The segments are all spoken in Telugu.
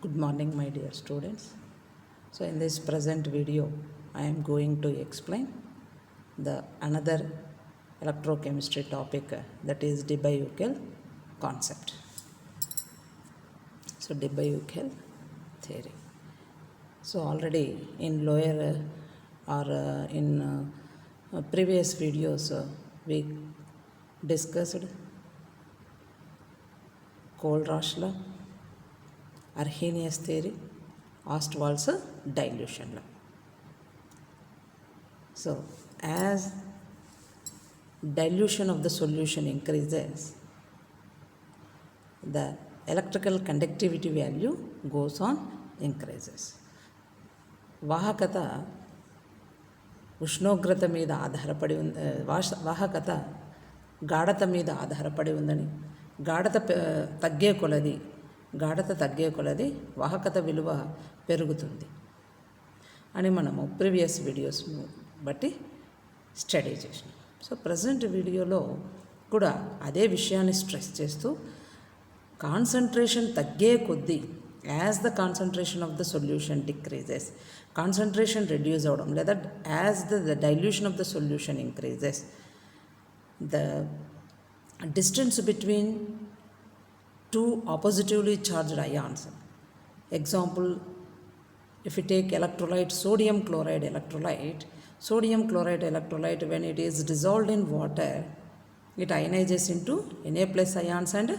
Good morning, my dear students. So in this present video I am going to explain the another electrochemistry topic, that is Debye-Uchel concept. So Debye-Uchel theory. So already in lower in previous videos we discussed Kohlrausch law, Arrhenius theory, Ostwald's dilution law. So as dilution of the solution increases, the electrical conductivity value goes on increases. వాహకత ఉష్ణోగ్రత మీద ఆధారపడి ఉంది, వాహకత గాఢత మీద ఆధారపడి ఉందని, గాఢత తగ్గే కొలది వాహకత విలువ పెరుగుతుంది అని మనము ప్రీవియస్ వీడియోస్ బట్టి స్టడీ చేసినాం. సో ప్రజెంట్ వీడియోలో కూడా అదే విషయాన్ని స్ట్రెస్ చేస్తూ కాన్సన్ట్రేషన్ తగ్గే కొద్దీ, as the concentration of the solution decreases, concentration reduce అవ్వడం, లేదా as the dilution of the solution increases, the distance between two oppositively charged ions. Example, if you take electrolyte, sodium chloride electrolyte, when it is dissolved in water, it ionizes into Na plus ions and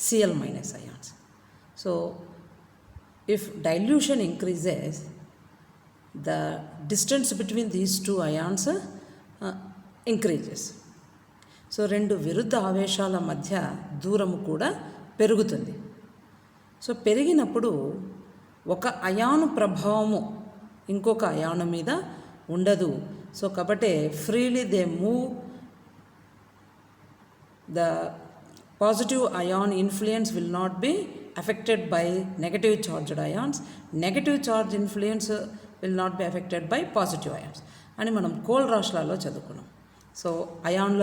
Cl minus ions. So if dilution increases, the distance between these two ions increases. So రెండు విరుద్ధ ఆవేశాల మధ్య దూరము కూడా పెరుగుతుంది. సో పెరిగినప్పుడు ఒక అయాను ప్రభావము ఇంకొక అయాను మీద ఉండదు. సో కాబట్టి freely they move, the positive ion influence will not be affected by negative charged ions, negative charge influence will not be affected by positive ions అని మనం కోల్రాష్ లాలో చదువుకున్నాం. సో అయాన్ల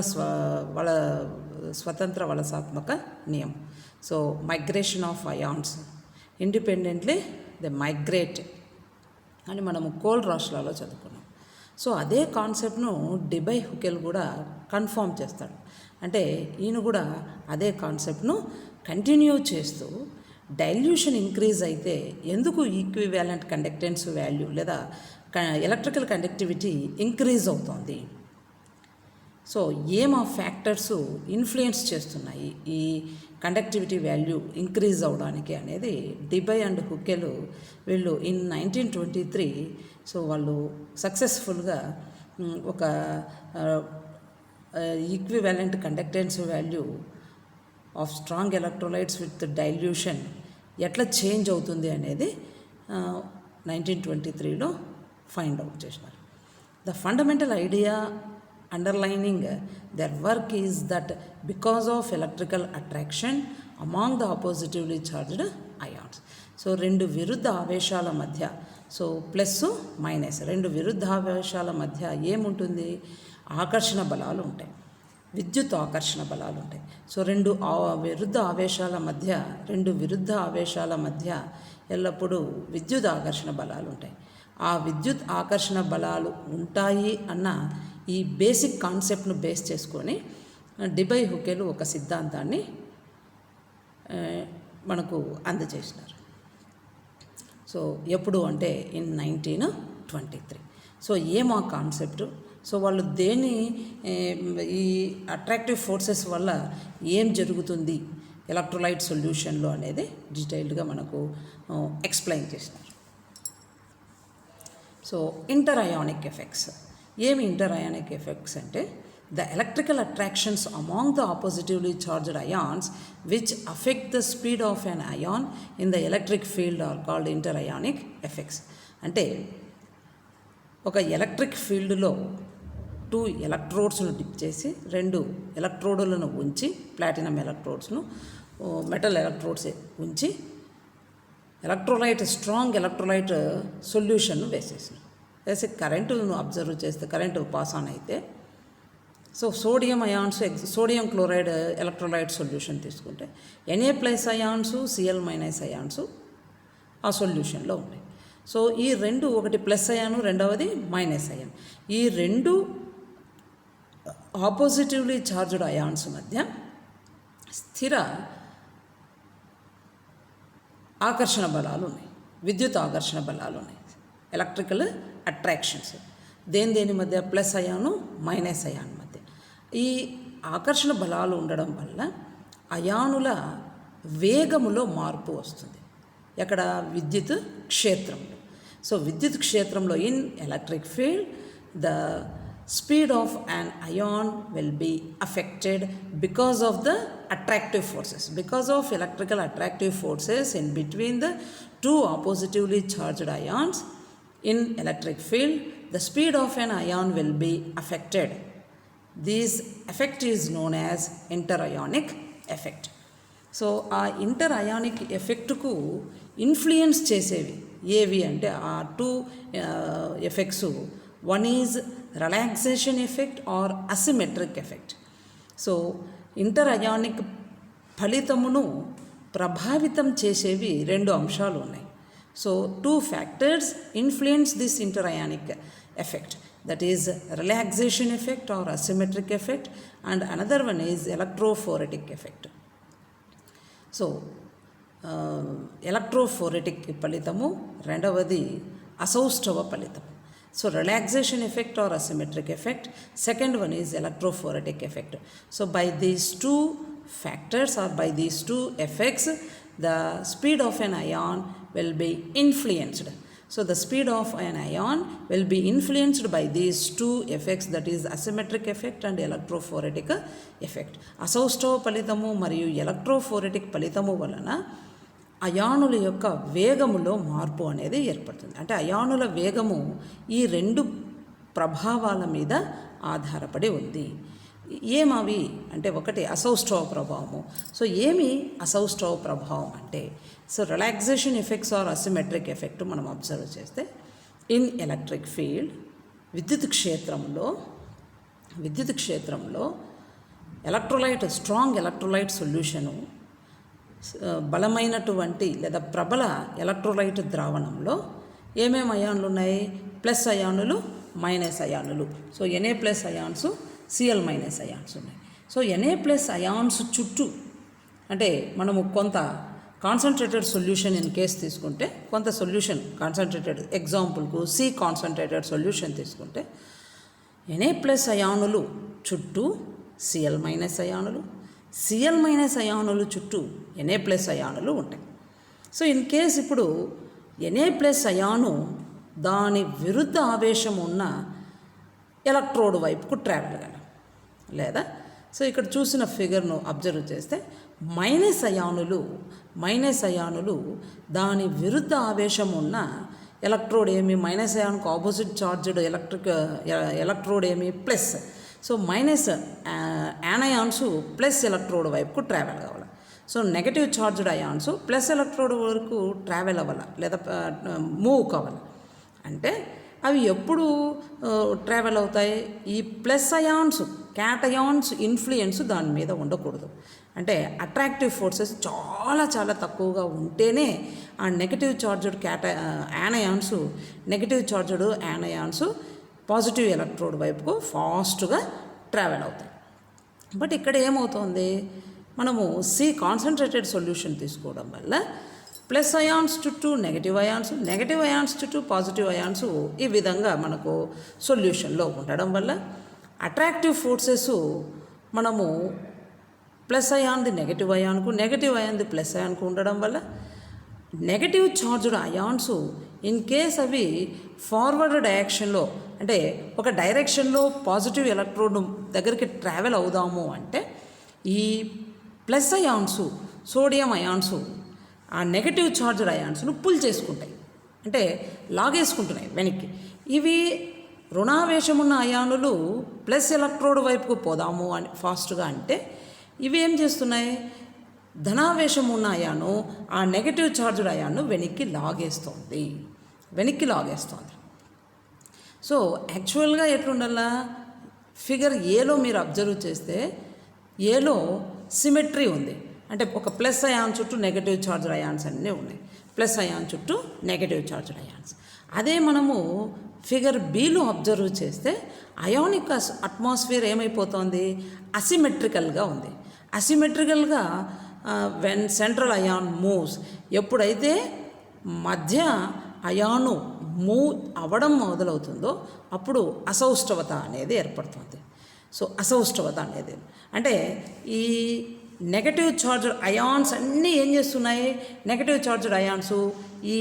స్వతంత్ర వలసాత్మక నియమం. So migration of ions independently they migrate అని మనము కోల్రాష్ లాలో చదువుకున్నాం. సో అదే కాన్సెప్ట్ను డెబయ్-హుకెల్ కూడా కన్ఫర్మ్ చేస్తాడు. అంటే ఈయన కూడా అదే కాన్సెప్ట్ను కంటిన్యూ చేస్తూ డైల్యూషన్ ఇంక్రీజ్ అయితే ఎందుకు ఈక్వివాలెంట్ కండక్టెన్స్ వాల్యూ లేదా ఎలక్ట్రికల్ కండక్టివిటీ ఇంక్రీజ్ అవుతుంది, సో ఏం ఆ ఫ్యాక్టర్స్ ఇన్ఫ్లుయెన్స్ చేస్తున్నాయి ఈ కండక్టివిటీ వాల్యూ ఇంక్రీజ్ అవడానికి అనేది డెబయ్ అండ్ హుకెల్ వీళ్ళు ఇన్ 1923 సో వాళ్ళు సక్సెస్ఫుల్గా ఒక equivalent conductance value of strong electrolytes with dilution ఎట్లా చేంజ్ అవుతుంది అనేది 1923లో ఫైండ్ అవుట్ చేసినారు. The fundamental idea underlining their work is that because of electrical attraction among the oppositively charged ions, so రెండు విరుద్ధ ఆవేశాల మధ్య, సో ప్లస్ మైనస్ రెండు విరుద్ధ ఆవేశాల మధ్య ఏముంటుంది, ఆకర్షణ బలాలు ఉంటాయి, విద్యుత్ ఆకర్షణ బలాలు ఉంటాయి. సో రెండు విరుద్ధ ఆవేశాల మధ్య ఎల్లప్పుడూ విద్యుత్ ఆకర్షణ బలాలు ఉంటాయి. ఆ విద్యుత్ ఆకర్షణ బలాలు ఉంటాయి అన్న ఈ బేసిక్ కాన్సెప్ట్ను బేస్ చేసుకొని డెబయ్-హుకెల్ ఒక సిద్ధాంతాన్ని మనకు అందజేసినారు. సో ఎప్పుడు అంటే ఇన్ 1923. సో ఏం ఆ కాన్సెప్ట్, సో వాళ్ళు దేని ఈ అట్రాక్టివ్ ఫోర్సెస్ వల్ల ఏం జరుగుతుంది ఎలక్ట్రోలైట్ సొల్యూషన్లో అనేది డీటెయిల్డ్గా మనకు ఎక్స్ప్లెయిన్ చేసినారు. So interionic effects. ఏమి ఇంటర్ అయానిక్ ఎఫెక్ట్స్ అంటే the electrical attractions among the oppositely charged ions which affect the speed of an ion in the electric field are called interionic effects. అంటే ఒక ఎలక్ట్రిక్ ఫీల్డ్లో 2 ఎలక్ట్రోడ్స్ను డిప్ చేసి 2 ఎలక్ట్రోడులను ఉంచి, ప్లాటినం ఎలక్ట్రోడ్స్ను మెటల్ ఎలక్ట్రోడ్స్ ఉంచి స్ట్రాంగ్ ఎలక్ట్రోలైట్ సొల్యూషన్ను వేసేసిన కరెంటును అబ్జర్వ్ చేస్తే కరెంటు పాస్ ఆన్ అయితే, so sodium chloride electrolyte solution తీసుకుంటే Na+ అయాన్స్ Cl- అయాన్స్ ఆ సొల్యూషన్లో ఉన్నాయి. సో ఈ రెండు, ఒకటి ప్లస్ అయాను, రెండవది మైనస్ అయాన్, ఈ రెండు ఆపోజిటివ్లీ చార్జ్డ్ అయాన్స్ మధ్య స్థిర ఆకర్షణ బలాలు ఉన్నాయి, విద్యుత్ ఆకర్షణ బలాలు ఉన్నాయి, ఎలక్ట్రికల్ అట్రాక్షన్స్. దేని మధ్య? ప్లస్ అయాను మైనస్ అయాన్ మధ్య. ఈ ఆకర్షణ బలాలు ఉండడం వల్ల అయానుల వేగములో మార్పు వస్తుంది. ఎక్కడ? విద్యుత్ క్షేత్రంలో. సో విద్యుత్ క్షేత్రంలో in electric field the speed of an ion will be affected because of the attractive forces, because of electrical attractive forces in between the two oppositively charged ions in electric field. The speed of an ion will be affected. This effect is known as interionic effect. So ఆ ఇంటర్ అయానిక్ ఎఫెక్ట్కు ఇన్ఫ్లుయెన్స్ చేసేవి ఏవి అంటే ఆ two effects. One is relaxation effect or asymmetric effect. So interionic ఫలితమును ప్రభావితం చేసేవి రెండు అంశాలు ఉన్నాయి. So two factors influence this interionic effect, that is relaxation effect or asymmetric effect, and another one is electrophoretic effect. So electrophoretic ఫలితము, రెండవది అసౌష్ఠవ ఫలితం. So relaxation effect or asymmetric effect, second one is electrophoretic effect. So by these two factors or by these two effects, the speed of an ion will be influenced. So the speed of an ion will be influenced by these two effects, that is asymmetric effect and electrophoretic effect. అసౌష్ఠవ ఫలితము మరియు ఎలక్ట్రోఫోరెటిక్ ఫలితము వలన అయానుల యొక్క వేగములో మార్పు అనేది ఏర్పడుతుంది. అంటే అయానుల వేగము ఈ రెండు ప్రభావాల మీద ఆధారపడి ఉంది. ఏమవి అంటే, ఒకటి అసౌష్ఠవ ప్రభావము. సో ఏమి అసౌష్ఠవ ప్రభావం అంటే, so relaxation effects or asymmetric effect మనం అబ్జర్వ్ చేస్తే ఇన్ ఎలక్ట్రిక్ ఫీల్డ్ విద్యుత్ క్షేత్రంలో ఎలక్ట్రోలైట్, స్ట్రాంగ్ ఎలక్ట్రోలైట్ సొల్యూషను బలమైనటువంటి లేదా ప్రబల ఎలక్ట్రోలైట్ ద్రావణంలో ఏమేమి అయాన్లు ఉన్నాయి? ప్లస్ అయానులు, మైనస్ అయానులు. So Na plus ions, Cl minus ions ఉన్నాయి. సో Na ప్లస్ అయాన్స్ చుట్టూ అంటే మనము కొంత కాన్సన్ట్రేటెడ్ సొల్యూషన్ ఇన్ కేస్ తీసుకుంటే, కొంత సొల్యూషన్ కాన్సన్ట్రేటెడ్, ఎగ్జాంపుల్కు సి కాన్సన్ట్రేటెడ్ సొల్యూషన్ తీసుకుంటే Na ప్లస్ అయానులు చుట్టూ Cl మైనస్ అయానులు, Cl మైనస్ అయానులు చుట్టూ Na ప్లస్ అయానులు ఉంటాయి. సో ఇన్ కేస్ ఇప్పుడు Na ప్లస్ అయాను దాని విరుద్ధ ఆవేశం ఉన్న ఎలక్ట్రోడ్ వైపుకు ట్రావెల్ కాదు, లేదా సో ఇక్కడ చూసిన ఫిగర్ను అబ్జర్వ్ చేస్తే మైనస్ అయానులు దాని విరుద్ధ ఆవేశం ఉన్న ఎలక్ట్రోడ్ ఏమి, మైనస్ అయాన్కు ఆపోజిట్ చార్జ్డ్ ఎలక్ట్రోడ్ ఏమి, plus. So minus anions plus electrode వైపుకు ట్రావెల్ కావాలి. So negative charged ions plus electrode వరకు ట్రావెల్ అవ్వాలి లేదా మూవ్ కావాలి. అంటే అవి ఎప్పుడు ట్రావెల్ అవుతాయి? ఈ ప్లస్ అయాన్స్, క్యాటయాన్స్ ఇన్ఫ్లుయెన్స్ దాని మీద ఉండకూడదు. అంటే అట్రాక్టివ్ ఫోర్సెస్ చాలా తక్కువగా ఉంటేనే ఆ negative charged anions positive electrode వైపుకు ఫాస్ట్గా ట్రావెల్ అవుతాయి. బట్ ఇక్కడ ఏమవుతుంది, మనము సి కాన్సన్ట్రేటెడ్ సొల్యూషన్ తీసుకోవడం వల్ల ప్లస్ అయాన్స్ చుట్టూ నెగటివ్ అయాన్స్ చుట్టూ పాజిటివ్ అయాన్స్ ఈ విధంగా మనకు సొల్యూషన్లో ఉండడం వల్ల అట్రాక్టివ్ ఫోర్సెస్ మనము ప్లస్ అయాన్ది నెగటివ్ అయాన్ది ప్లస్ అయాన్కు ఉండడం వల్ల negative charged ions in case అవి ఫార్వర్డ్ డైరెక్షన్లో, అంటే ఒక డైరెక్షన్లో పాజిటివ్ ఎలక్ట్రోడ్ దగ్గరికి ట్రావెల్ అవుదాము అంటే ఈ ప్లస్ అయాన్స్, సోడియం అయాన్స్ ఆ నెగటివ్ చార్జ్డ్ అయాన్స్ను పుల్ చేసుకుంటాయి, అంటే లాగేసుకుంటున్నాయి వెనక్కి. ఇవి రుణావేశం ఉన్న అయానులు ప్లస్ ఎలక్ట్రోడ్ వైపుకు పోదాము అని ఫాస్ట్గా అంటే ఇవి ఏం చేస్తున్నాయి, ధనావేశం ఉన్న అయాను ఆ నెగటివ్ చార్జ్డ్ అయాన్ను వెనక్కి లాగేస్తుంది. సో యాక్చువల్గా ఎట్లుండాలా, ఫిగర్ ఏలో మీరు అబ్జర్వ్ చేస్తే ఏలో సిమెట్రీ ఉంది. అంటే ఒక ప్లస్ అయాన్ చుట్టూ నెగటివ్ చార్జ్డ్ అయాన్స్ అన్నీ ఉన్నాయి. ప్లస్ అయాన్ చుట్టూ నెగటివ్ చార్జ్డ్ అయాన్స్. అదే మనము ఫిగర్ బిలో అబ్జర్వ్ చేస్తే అయానిక్ అట్మాస్ఫియర్ ఏమైపోతుంది, అసిమెట్రికల్గా ఉంది. అసిమెట్రికల్గా వెన్ సెంట్రల్ అయాన్ మూవ్స్, ఎప్పుడైతే మధ్య అయాను మూవ్ అవ్వడం మొదలవుతుందో అప్పుడు అసౌష్ఠవత అనేది ఏర్పడుతుంది. సో అసౌష్ఠవత అనేది అంటే ఈ నెగటివ్ చార్జ్డ్ అయాన్స్ అన్నీ ఏం చేస్తున్నాయి, నెగటివ్ చార్జ్డ్ అయాన్స్ ఈ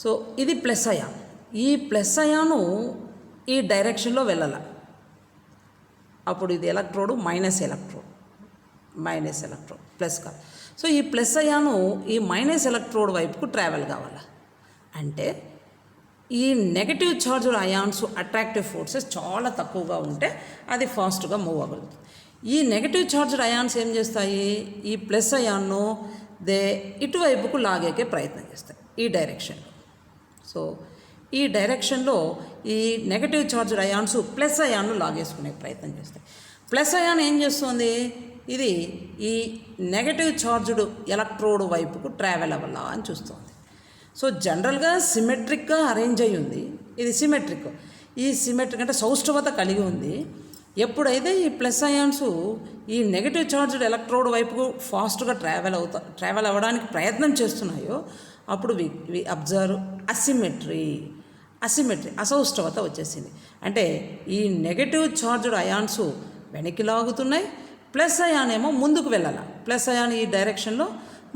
సో ఇది ప్లస్ అయాన్, ఈ ప్లస్ అయాను ఈ డైరెక్షన్లో వెళ్ళాల, అప్పుడు ఇది ఎలక్ట్రోడ్ మైనస్ ఎలక్ట్రోడ్ ప్లస్ కాదు. సో ఈ ప్లస్ అయాను ఈ మైనస్ ఎలక్ట్రోడ్ వైపుకు ట్రావెల్ కావాలి అంటే ఈ negative charged ions attractive forces చాలా తక్కువగా ఉంటే అది ఫాస్ట్గా మూవ్ అవ్వగలుగుతుంది. ఈ నెగటివ్ చార్జ్డ్ అయాన్స్ ఏం చేస్తాయి, ఈ ప్లస్ అయాన్ను ఇటువైపుకు లాగేకే ప్రయత్నం చేస్తాయి ఈ డైరెక్షన్లో. సో ఈ డైరెక్షన్లో ఈ నెగటివ్ చార్జ్డ్ అయాన్స్ ప్లస్ అయాన్ను లాగేసుకునే ప్రయత్నం చేస్తాయి. ప్లస్ అయాన్ ఏం చేస్తుంది, ఇది ఈ నెగటివ్ చార్జ్డ్ ఎలక్ట్రోడ్ వైపుకు ట్రావెల్ అవ్వాలా అని చూస్తుంది. సో జనరల్గా సిమెట్రిక్గా అరేంజ్ అయ్యి ఉంది, ఇది సిమెట్రిక్. ఈ సిమెట్రిక్ అంటే సౌష్ఠవత కలిగి ఉంది. ఎప్పుడైతే ఈ ప్లస్ అయాన్స్ ఈ నెగటివ్ చార్జ్డ్ ఎలక్ట్రోడ్ వైపుకు ఫాస్ట్గా ట్రావెల్ అవ్వడానికి ప్రయత్నం చేస్తున్నాయో అప్పుడు వి అబ్జర్వ్ అసిమెట్రీ, అసౌష్ఠవత వచ్చేసింది. అంటే ఈ నెగటివ్ చార్జ్డ్ అయాన్స్ వెనక్కి లాగుతున్నాయి, ప్లస్ అయాన్ ఏమో ముందుకు వెళ్ళాలి, ప్లస్ అయాన్ ఈ డైరెక్షన్లో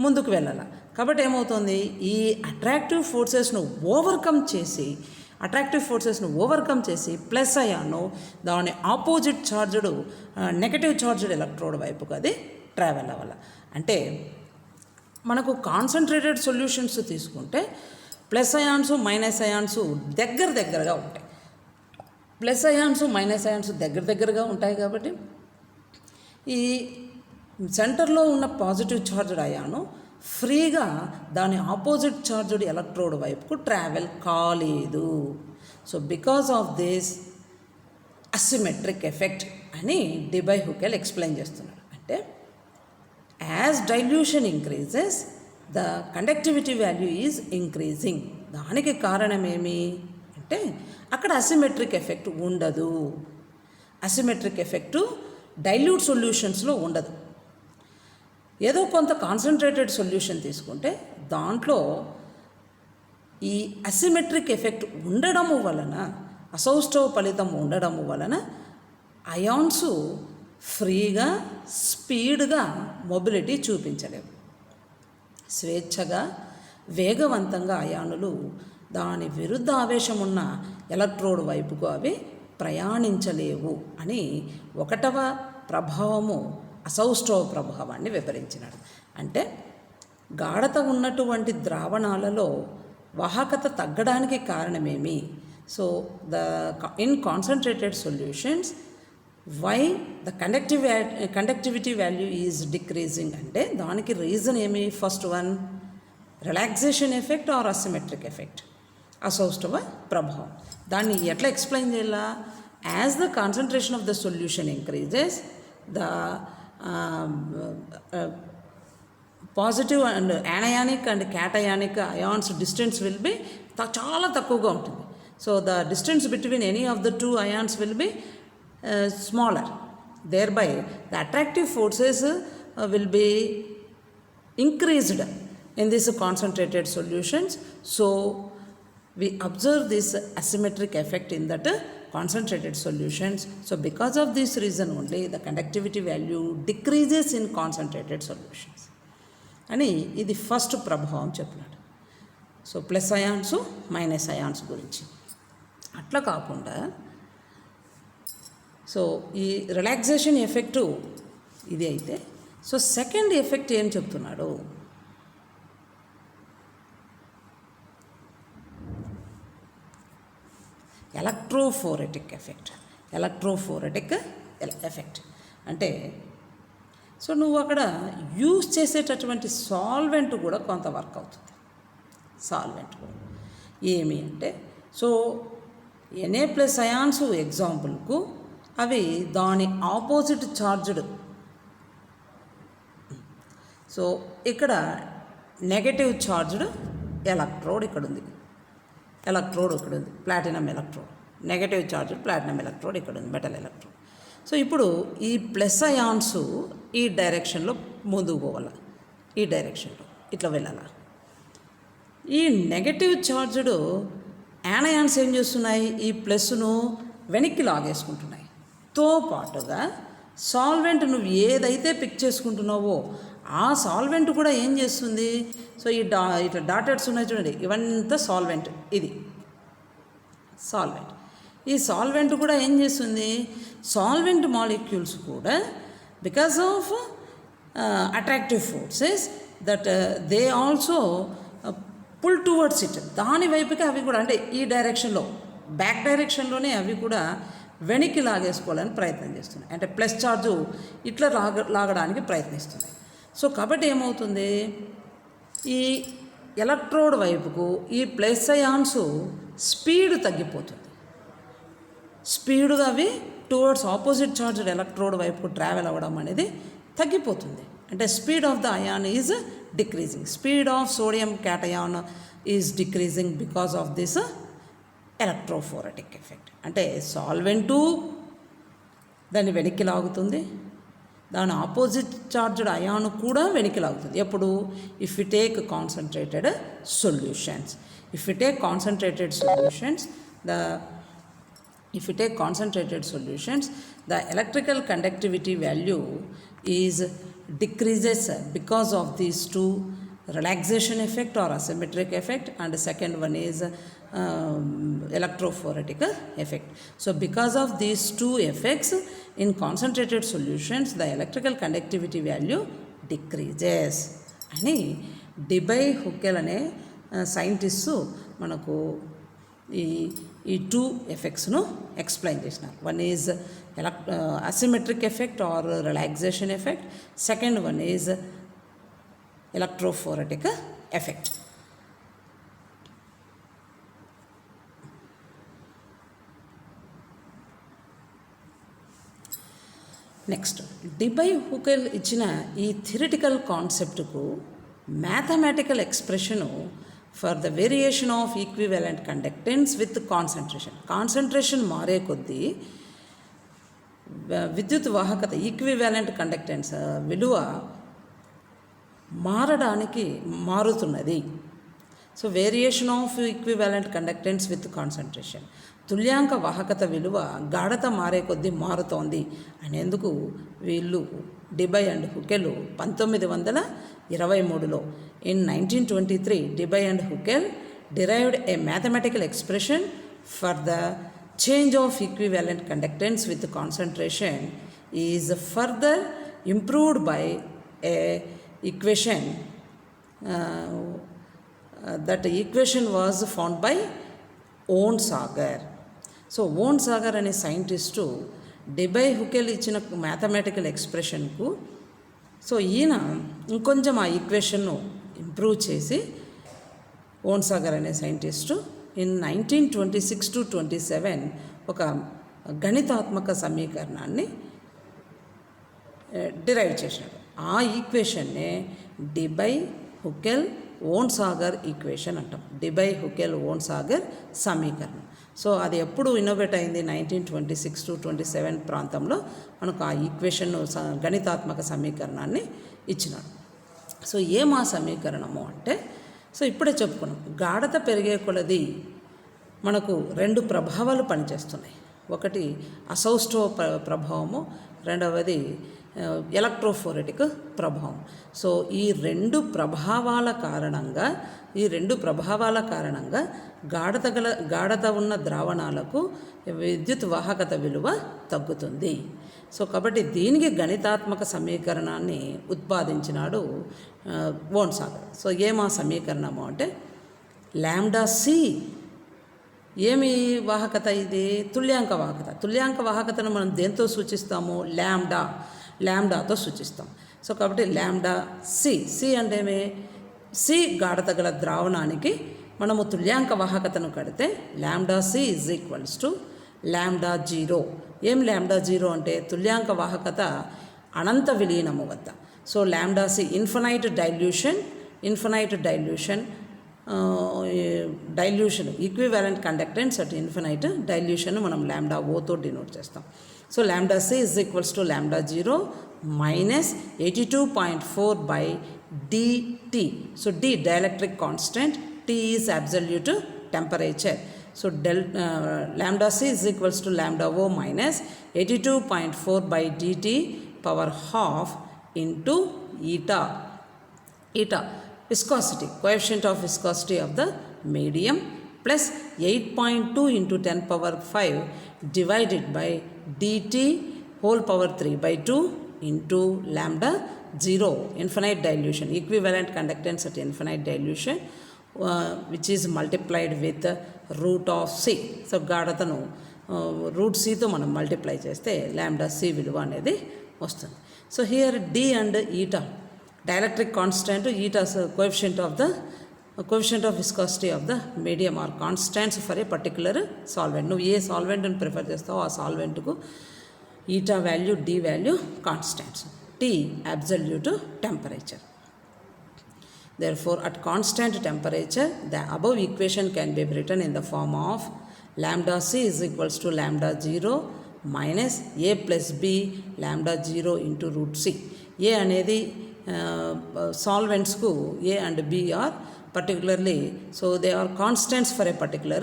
ముందుకు వెళ్ళాలి. కాబట్టి ఏమవుతుంది, ఈ అట్రాక్టివ్ ఫోర్సెస్ను ఓవర్కమ్ చేసి ప్లస్ అయాను దాని opposite charged negative charged electrode వైపుకు అది ట్రావెల్ అవ్వాలి. అంటే మనకు కాన్సన్ట్రేటెడ్ సొల్యూషన్స్ తీసుకుంటే ప్లస్ అయాన్స్ మైనస్ అయాన్స్ దగ్గరగా ఉంటాయి. ప్లస్ అయాన్స్ మైనస్ అయాన్స్ దగ్గరగా ఉంటాయి కాబట్టి ఈ సెంటర్లో ఉన్న పాజిటివ్ చార్జ్డ్ అయాను ఫ్రీగా దాని ఆపోజిట్ చార్జ్డ్ ఎలక్ట్రోడ్ వైపుకు ట్రావెల్ కాలేదు. So because of this asymmetric effect అని డిబై హుకెల్ ఎక్స్ప్లెయిన్ చేస్తున్నాడు. అంటే as dilution increases the conductivity value is increasing. దానికి కారణం ఏమి అంటే అక్కడ అసిమెట్రిక్ ఎఫెక్ట్ ఉండదు. అసిమెట్రిక్ ఎఫెక్టు డైల్యూట్ సొల్యూషన్స్లో ఉండదు. ఏదో కొంత కాన్సన్ట్రేటెడ్ సొల్యూషన్ తీసుకుంటే దాంట్లో ఈ అసిమెట్రిక్ ఎఫెక్ట్ ఉండడము వలన, అసౌష్ఠవ ఫలితం ఉండడము వలన అయాన్స్ ఫ్రీగా స్పీడ్గా మొబిలిటీ చూపించలేవు. స్వేచ్ఛగా వేగవంతంగా అయానులు దాని విరుద్ధ ఆవేశం ఉన్న ఎలక్ట్రోడ్ వైపుకు అవి ప్రయాణించలేవు అని 1వ ప్రభావము అసౌష్ఠవ ప్రభావాన్ని వివరించినాడు. అంటే గాఢత ఉన్నటువంటి ద్రావణాలలో వాహకత తగ్గడానికి కారణమేమి. So in concentrated solutions why the conductivity value is decreasing అంటే దానికి రీజన్ ఏమి, first one relaxation effect or asymmetric effect, అసౌష్ఠవ ప్రభావం. దాన్ని ఎట్లా ఎక్స్ప్లెయిన్ చేయాలా, as the concentration of the solution increases the positive and anionic and cationic ions distance will be చాలా తక్కువగా ఉంటుంది. So the distance between any of the two ions will be smaller. Thereby, the attractive forces will be increased in these concentrated solutions. So, we observe this asymmetric effect in that concentrated solutions. So, because of this reason only, the conductivity value decreases in concentrated solutions. అని ఇది ఫస్ట్ ప్రభావం చెప్పినాడు. So plus ions minus ions గురించి. అట్లా కాకుండా సో ఈ రిలాక్సేషన్ ఎఫెక్టు ఇది అయితే, సో సెకండ్ ఎఫెక్ట్ ఏం చెప్తున్నాడు, ఎలక్ట్రోఫోరెటిక్ ఎఫెక్ట్ అంటే సో నువ్వు అక్కడ యూజ్ చేసేటటువంటి సాల్వెంట్ కూడా కొంత వర్క్ అవుతుంది. సాల్వెంట్ కూడా ఏమి అంటే, సో Na+ అయాన్స్ ఎగ్జాంపుల్కు అవి దాని ఆపోజిట్ చార్జ్డ్. సో ఇక్కడ నెగటివ్ చార్జ్డ్ ఎలక్ట్రోడ్ ఇక్కడ ఉంది, platinum electrode. Negative charged platinum electrode ఇక్కడ ఉంది, మెటల్ ఎలక్ట్రోడ్. సో ఇప్పుడు ఈ ప్లస్ అయాన్స్ ఈ డైరెక్షన్లో ముందుకు పోవాలి, ఈ డైరెక్షన్లో ఇట్లా వెళ్ళాలి. ఈ నెగటివ్ చార్జ్డ్ యానయాన్స్ ఏం చేస్తున్నాయి, ఈ ప్లస్ను వెనక్కి లాగేసుకుంటున్నాయి. తో పాటుగా సాల్వెంట్ నువ్వు ఏదైతే పిక్ చేసుకుంటున్నావో ఆ సాల్వెంట్ కూడా ఏం చేస్తుంది, సో ఈ ఇట్లా డాటెడ్స్ ఉన్నాయి చూడండి, ఇవంతా సాల్వెంట్. ఇది సాల్వెంట్. ఈ సాల్వెంట్ కూడా ఏం చేస్తుంది, సాల్వెంట్ మాలిక్యూల్స్ కూడా because of attractive forces that they also pull towards it. దాని వైపుకి అవి కూడా అంటే ఈ డైరెక్షన్లో, బ్యాక్ డైరెక్షన్లోనే అవి కూడా వెనక్కి లాగేసుకోవాలని ప్రయత్నం చేస్తున్నాయి. అంటే ప్లస్ ఛార్జు ఇట్లా లాగడానికి ప్రయత్నిస్తున్నాయి. సో కాబట్టి ఏమవుతుంది, ఈ ఎలక్ట్రోడ్ వైపుకు ఈ ప్లస్ అయాన్స్ స్పీడ్ తగ్గిపోతుంది. స్పీడ్గా అవి టువర్డ్స్ ఆపోజిట్ చార్జ్డ్ ఎలక్ట్రోడ్ వైపుకు ట్రావెల్ అవ్వడం అనేది తగ్గిపోతుంది. అంటే speed of the ion is decreasing. Speed of sodium cation is decreasing because of this electrophoretic effect. అంటే సాల్వెంటు దాన్ని వెనక్కి లాగుతుంది, దాని ఆపోజిట్ చార్జ్డ్ అయాన్ కూడా వెనక్కి లాగుతుంది. ఎప్పుడు, if you take concentrated solutions. If you take concentrated solutions, the electrical conductivity value is decreases because of these two, relaxation effect or asymmetric effect, and the second one is electrophoretic effect. So because of these two effects in concentrated solutions, the electrical conductivity value decreases. అని డిబై హుకెల్ అనే సైంటిస్టు మనకు ఈ టూ ఎఫెక్ట్స్ను ఎక్స్ప్లెయిన్ చేసినారు. One is asymmetric effect or relaxation effect, second one is electrophoretic effect. Next, Debye Huckel ఇచ్చిన ఈ థియరిటికల్ కాన్సెప్ట్కు mathematical expression for the variation of equivalent conductance with concentration మారే కొద్దీ విద్యుత్ వాహకత ఈక్వివలెంట్ కండక్టెన్స్ విలువ మారుతున్నది. So variation of equivalent conductance with concentration, తుల్యాంక వాహకత విలువ గాఢత మారే కొద్దీ మారుతోంది అనేందుకు వీళ్ళు Debye and Hückel 1923లో in 1923 Debye and Huckel derived a mathematical expression for the change of equivalent conductance with concentration is further improved by a equation. That equation was found by Onsager. So Onsager అనే సైంటిస్టు డిబై హుకెల్ ఇచ్చిన మ్యాథమెటికల్ ఎక్స్ప్రెషన్కు సో ఈయన ఇంకొంచెం ఆ ఈక్వేషన్ను ఇంప్రూవ్ చేసి ఓన్సాగర్ అనే సైంటిస్టు ఇన్ 1926-27 ఒక గణితాత్మక సమీకరణాన్ని డిరైవ్ చేసినాడు. ఆ ఈక్వేషన్నే డిబై హుకెల్ ఓన్సాగర్ ఈక్వేషన్ అంటాం, డిబై హుకెల్ ఓన్సాగర్ సమీకరణం. సో అది ఎప్పుడు ఇన్నోవేట్ అయింది, 1926-27 ప్రాంతంలో మనకు ఆ ఈక్వేషన్ గణితాత్మక సమీకరణాన్ని ఇచ్చినాడు. సో ఏమా సమీకరణము అంటే, సో ఇప్పుడే చెప్పుకున్నాం, గాఢత పెరిగే కొలది మనకు రెండు ప్రభావాలు పనిచేస్తున్నాయి. ఒకటి అసౌస్టో ప్రభావము, రెండవది ఎలక్ట్రోఫోరెటిక్ ప్రభావం. సో ఈ రెండు ప్రభావాల కారణంగా గాఢత ఉన్న ద్రావణాలకు విద్యుత్ వాహకత విలువ తగ్గుతుంది. సో కాబట్టి దీనికి గణితాత్మక సమీకరణాన్ని ఉత్పాదించినాడు ఓన్సాగర్. సో ఏమా సమీకరణము అంటే, లాంబ్డా సి ఏమి వాహకత, ఇది తుల్యాంక వాహకత. తుల్యాంక వాహకతను మనం దేంతో సూచిస్తాము, ల్యాండాతో సూచిస్తాం. సో కాబట్టి లాంబ్డా సి అంటే ఏమి, సి గాఢత గల ద్రావణానికి మనము తుల్యాంక వాహకతను కడితే lambda C is equals to lambda zero. ఏం లాంబ్డా జీరో అంటే తుల్యాంక వాహకత అనంత విలీనము వద్ద. So lambda C infinite dilution equivalent conductance at infinite dilution మనం లాంబ్డా ఓతో డినోట్ చేస్తాం. So lambda C is equals to lambda zero minus 82.4 by dt. So d dielectric constant, T is absolute temperature. So lambda c is equals to lambda O minus 82.4 by dt power half into eta. Viscosity, coefficient of viscosity of the medium, plus 8.2 into 10 power 5 divided by dt whole power 3 by 2 into lambda 0, infinite dilution, equivalent conductance at infinite dilution, which is multiplied with root of c. So గాఢతను రూట్ సితో మనం మల్టిప్లై చేస్తే లాంబ్డా సి విలువ అనేది వస్తుంది. So here D and eta dielectric constant, eta coefficient of viscosity of the medium are constants for a particular solvent. నువ్వు ఏ సాల్వెంట్ని ప్రిఫర్ చేస్తావో ఆ సాల్వెంట్కు eta value, D value constants. T absolute temperature. Therefore, at constant temperature, the above equation can be written in the form of lambda c is equals to lambda 0 minus a plus b lambda 0 into root c. A అనేది solvents కు A and B are particularly, so they are constants for a particular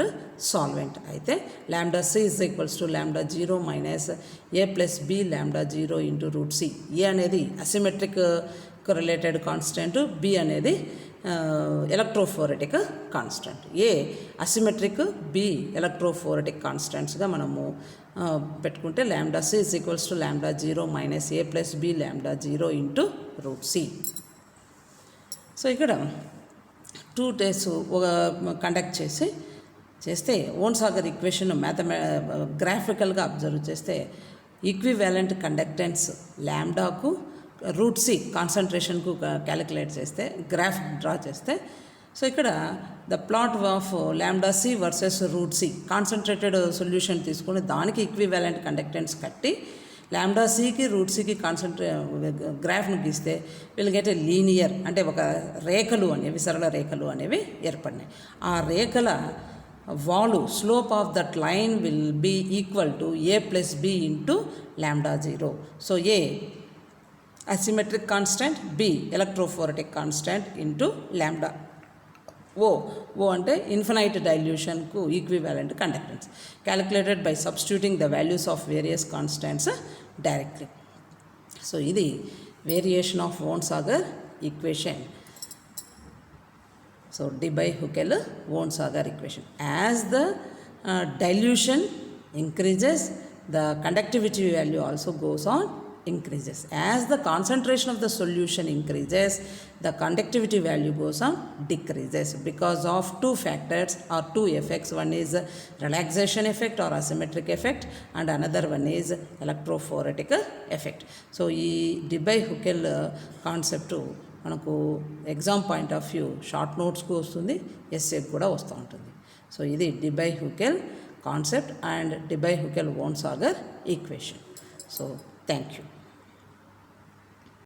solvent. అయితే lambda c is equals to lambda 0 minus a plus b lambda 0 into root c. A అనేది అసిమెట్రిక్ రిలేటెడ్ కాన్స్టెంట్, b అనేది ఎలక్ట్రోఫోరెటిక్ కాన్స్టెంట్. ఏ అసిమెట్రిక్, b ఎలక్ట్రోఫోరెటిక్ కాన్స్టెంట్స్గా మనము పెట్టుకుంటే lambda c is equals to lambda 0 minus a plus b lambda 0 into root c. సో ఇక్కడ 2 days కండక్ట్ చేస్తే ఓన్సాగర్ ఈక్వేషన్ గ్రాఫికల్గా అబ్జర్వ్ చేస్తే ఈక్వివాలెంట్ కండక్టెన్స్ ల్యాంబ్డాకు రూట్ సి కాన్సన్ట్రేషన్కు క్యాలిక్యులేట్ చేస్తే, గ్రాఫ్ డ్రా చేస్తే, సో ఇక్కడ the plot of lambda C versus root C concentrated solution తీసుకొని దానికి ఈక్వివాలెంట్ కండక్టెన్స్ కట్టి లాంబ్డా సికి రూట్ సికి గ్రాఫ్ను గీస్తే విల్ గెట్ ఏ లీనియర్, అంటే ఒక రేఖలు అనేవి, సరళ రేఖలు అనేవి ఏర్పడినాయి. ఆ రేఖల వాలు slope of that line will be equal to A plus B into lambda 0. So A asymmetric constant, B electrophoretic constant into lambda O అంటే ఇన్ఫినైట్ డైల్యూషన్కు equivalent conductance, calculated by substituting the values of various constants directly. So ఇది variation of Onsager equation. So Debye-Huckel-Wonsager equation. As the dilution increases, the conductivity value also goes on increases. As the concentration of the solution increases, the conductivity value goes on decreases because of two factors or two effects. One is relaxation effect or asymmetric effect, and another one is electrophoretic effect. So ఈ Debye-Huckel కాన్సెప్ట్ మనకు exam point of view short నోట్స్కు వస్తుంది, ఎస్సేకి కూడా వస్తూ ఉంటుంది. సో ఇది Debye-Huckel concept and Debye-Huckel-Wonsager equation. So thank you.